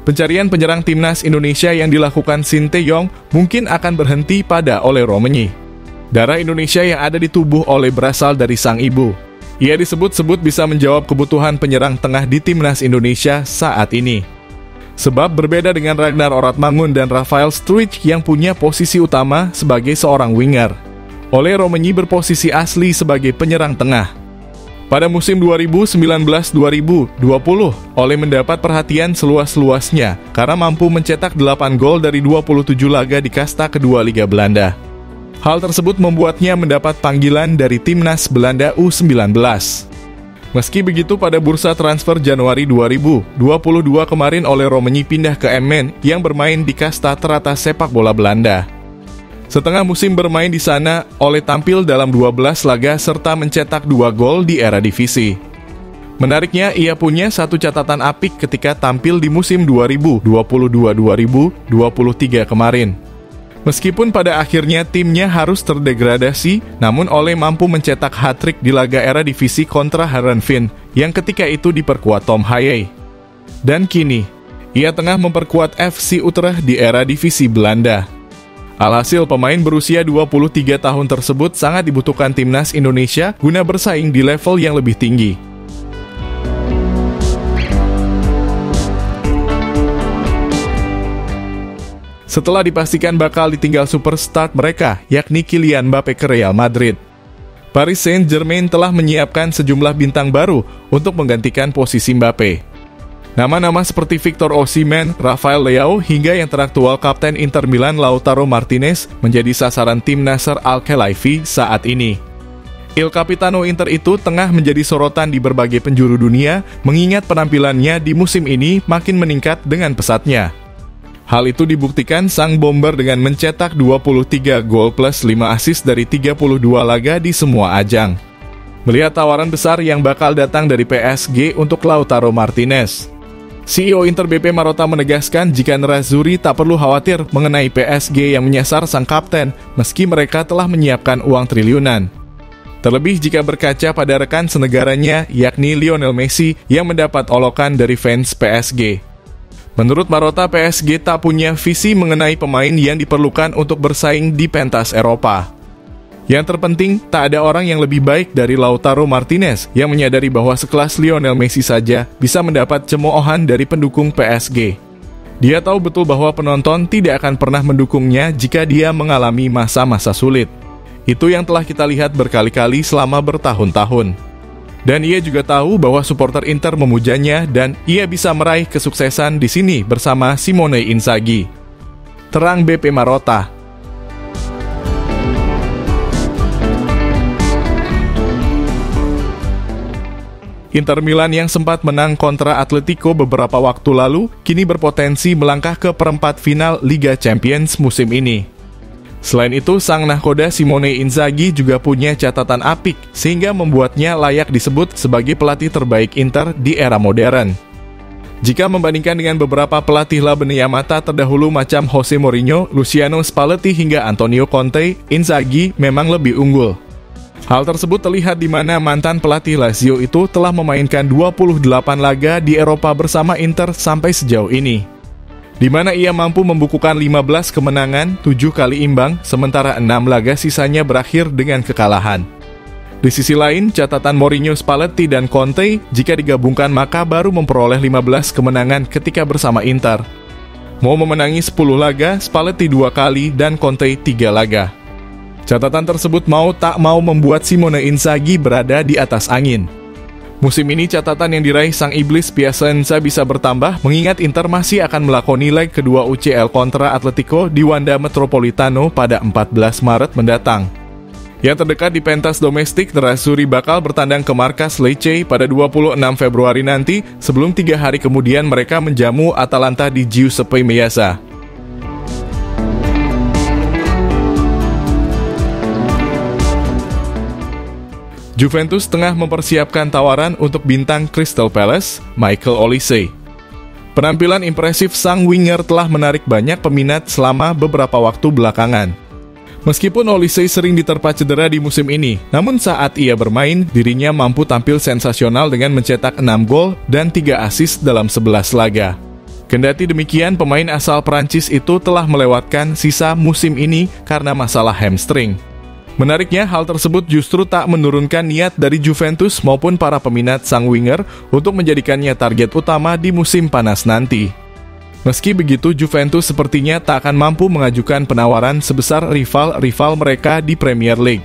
Pencarian penyerang timnas Indonesia yang dilakukan Sinteyong mungkin akan berhenti pada Oleh Romenyi. Darah Indonesia yang ada di tubuh Oleh berasal dari sang ibu. Ia disebut-sebut bisa menjawab kebutuhan penyerang tengah di timnas Indonesia saat ini. Sebab berbeda dengan Ragnar Oratmangun dan Rafael Struijk yang punya posisi utama sebagai seorang winger, Oleh Romenyi berposisi asli sebagai penyerang tengah. Pada musim 2019-2020, Oleh mendapat perhatian seluas-luasnya karena mampu mencetak 8 gol dari 27 laga di kasta kedua Liga Belanda. Hal tersebut membuatnya mendapat panggilan dari timnas Belanda U19. Meski begitu, pada bursa transfer Januari 2022 kemarin Oleh Romenyi pindah ke Emmen yang bermain di kasta teratas sepak bola Belanda. Setengah musim bermain di sana, Oleh tampil dalam 12 laga serta mencetak 2 gol di Eredivisie. Menariknya, ia punya satu catatan apik ketika tampil di musim 2022-2023 kemarin. Meskipun pada akhirnya timnya harus terdegradasi, namun Oleh mampu mencetak hat-trick di laga Eredivisie kontra Heerenveen yang ketika itu diperkuat Tom Haye. Dan kini, ia tengah memperkuat FC Utrecht di Eredivisie Belanda. Alhasil, pemain berusia 23 tahun tersebut sangat dibutuhkan timnas Indonesia guna bersaing di level yang lebih tinggi. Setelah dipastikan bakal ditinggal superstar mereka, yakni Kylian Mbappe ke Real Madrid, Paris Saint-Germain telah menyiapkan sejumlah bintang baru untuk menggantikan posisi Mbappe. Nama-nama seperti Victor Osimhen, Rafael Leao, hingga yang teraktual Kapten Inter Milan Lautaro Martinez menjadi sasaran tim Nasser Al-Khelaifi saat ini. Il Capitano Inter itu tengah menjadi sorotan di berbagai penjuru dunia, mengingat penampilannya di musim ini makin meningkat dengan pesatnya. Hal itu dibuktikan sang bomber dengan mencetak 23 gol plus 5 assist dari 32 laga di semua ajang. Melihat tawaran besar yang bakal datang dari PSG untuk Lautaro Martinez, CEO Inter BP Marotta menegaskan jika Nerazzurri tak perlu khawatir mengenai PSG yang menyasar sang kapten meski mereka telah menyiapkan uang triliunan. Terlebih jika berkaca pada rekan senegaranya yakni Lionel Messi yang mendapat olokan dari fans PSG. Menurut Marotta, PSG tak punya visi mengenai pemain yang diperlukan untuk bersaing di pentas Eropa. Yang terpenting, tak ada orang yang lebih baik dari Lautaro Martinez yang menyadari bahwa sekelas Lionel Messi saja bisa mendapat cemoohan dari pendukung PSG. Dia tahu betul bahwa penonton tidak akan pernah mendukungnya jika dia mengalami masa-masa sulit. Itu yang telah kita lihat berkali-kali selama bertahun-tahun. Dan ia juga tahu bahwa supporter Inter memujanya dan ia bisa meraih kesuksesan di sini bersama Simone Inzaghi. Terang BP Marotta. Inter Milan yang sempat menang kontra Atletico beberapa waktu lalu, kini berpotensi melangkah ke perempat final Liga Champions musim ini. Selain itu, sang nahkoda Simone Inzaghi juga punya catatan apik, sehingga membuatnya layak disebut sebagai pelatih terbaik Inter di era modern. Jika membandingkan dengan beberapa pelatih La Yamata terdahulu macam Jose Mourinho, Luciano Spalletti hingga Antonio Conte, Inzaghi memang lebih unggul. Hal tersebut terlihat di mana mantan pelatih Lazio itu telah memainkan 28 laga di Eropa bersama Inter sampai sejauh ini, di mana ia mampu membukukan 15 kemenangan, 7 kali imbang, sementara 6 laga sisanya berakhir dengan kekalahan. Di sisi lain, catatan Mourinho, Spalletti, dan Conte jika digabungkan maka baru memperoleh 15 kemenangan ketika bersama Inter. Mau memenangi 10 laga, Spalletti 2 kali, dan Conte 3 laga. Catatan tersebut mau tak mau membuat Simone Inzaghi berada di atas angin. Musim ini catatan yang diraih sang iblis Piacenza bisa bertambah mengingat Inter masih akan melakoni leg kedua UCL kontra Atletico di Wanda Metropolitano pada 14 Maret mendatang. Yang terdekat di pentas domestik, Nerazzurri bakal bertandang ke markas Lecce pada 26 Februari nanti sebelum 3 hari kemudian mereka menjamu Atalanta di Giuseppe Meazza. Juventus tengah mempersiapkan tawaran untuk bintang Crystal Palace, Michael Olise. Penampilan impresif sang winger telah menarik banyak peminat selama beberapa waktu belakangan. Meskipun Olise sering diterpa cedera di musim ini, namun saat ia bermain, dirinya mampu tampil sensasional dengan mencetak 6 gol dan 3 assist dalam 11 laga. Kendati demikian, pemain asal Prancis itu telah melewatkan sisa musim ini karena masalah hamstring. Menariknya, hal tersebut justru tak menurunkan niat dari Juventus maupun para peminat sang winger untuk menjadikannya target utama di musim panas nanti. Meski begitu, Juventus sepertinya tak akan mampu mengajukan penawaran sebesar rival-rival mereka di Premier League.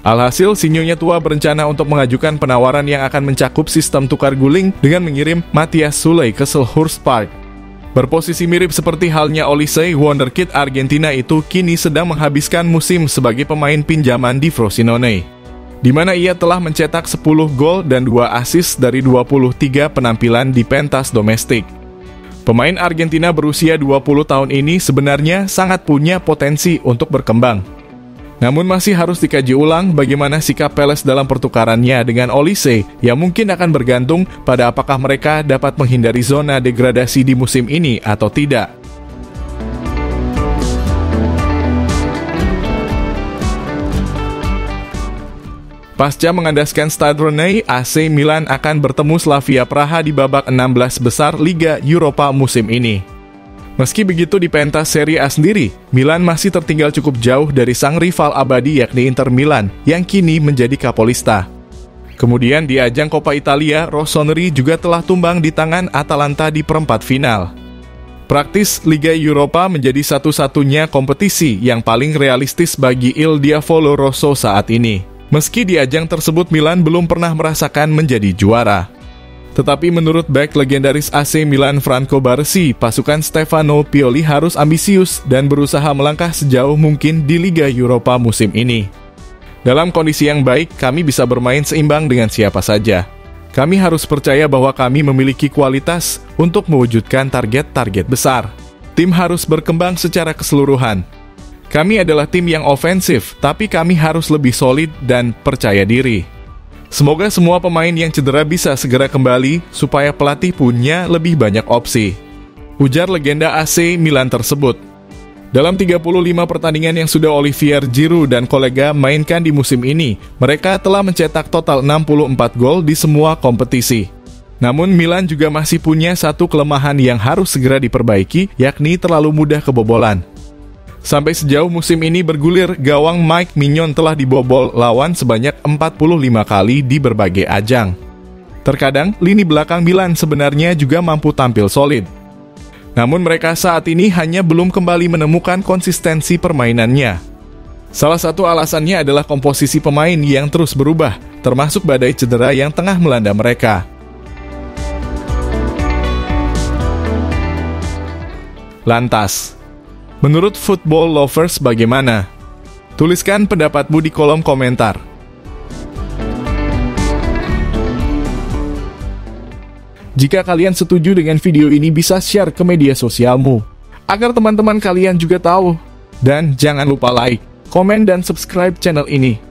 Alhasil, si nyonya tua berencana untuk mengajukan penawaran yang akan mencakup sistem tukar guling dengan mengirim Matthias Soulé ke Selhurst Park. Berposisi mirip seperti halnya Olise, wonderkid Argentina itu kini sedang menghabiskan musim sebagai pemain pinjaman di Frosinone, di mana ia telah mencetak 10 gol dan 2 assist dari 23 penampilan di pentas domestik. Pemain Argentina berusia 20 tahun ini sebenarnya sangat punya potensi untuk berkembang. Namun masih harus dikaji ulang bagaimana sikap Palace dalam pertukarannya dengan Olise, yang mungkin akan bergantung pada apakah mereka dapat menghindari zona degradasi di musim ini atau tidak. Pasca mengandaskan Stade Rennais, AC Milan akan bertemu Slavia Praha di babak 16 besar Liga Eropa musim ini. Meski begitu, di pentas Serie A sendiri, Milan masih tertinggal cukup jauh dari sang rival abadi yakni Inter Milan yang kini menjadi kapolista. Kemudian di ajang Coppa Italia, Rossoneri juga telah tumbang di tangan Atalanta di perempat final. Praktis, Liga Eropa menjadi satu-satunya kompetisi yang paling realistis bagi Il Diavolo Rosso saat ini. Meski di ajang tersebut Milan belum pernah merasakan menjadi juara. Tetapi menurut bek legendaris AC Milan Franco Baresi, pasukan Stefano Pioli harus ambisius dan berusaha melangkah sejauh mungkin di Liga Eropa musim ini. Dalam kondisi yang baik, kami bisa bermain seimbang dengan siapa saja. Kami harus percaya bahwa kami memiliki kualitas untuk mewujudkan target-target besar. Tim harus berkembang secara keseluruhan. Kami adalah tim yang ofensif, tapi kami harus lebih solid dan percaya diri. Semoga semua pemain yang cedera bisa segera kembali, supaya pelatih punya lebih banyak opsi, ujar legenda AC Milan tersebut. Dalam 35 pertandingan yang sudah Olivier Giroud dan kolega mainkan di musim ini, mereka telah mencetak total 64 gol di semua kompetisi. Namun Milan juga masih punya satu kelemahan yang harus segera diperbaiki, yakni terlalu mudah kebobolan. Sampai sejauh musim ini bergulir, gawang Mike Mignon telah dibobol lawan sebanyak 45 kali di berbagai ajang. Terkadang, lini belakang Milan sebenarnya juga mampu tampil solid. Namun mereka saat ini hanya belum kembali menemukan konsistensi permainannya. Salah satu alasannya adalah komposisi pemain yang terus berubah, termasuk badai cedera yang tengah melanda mereka. Lantas, menurut Football Lovers bagaimana? Tuliskan pendapatmu di kolom komentar. Jika kalian setuju dengan video ini, bisa share ke media sosialmu, agar teman-teman kalian juga tahu. Dan jangan lupa like, komen, dan subscribe channel ini.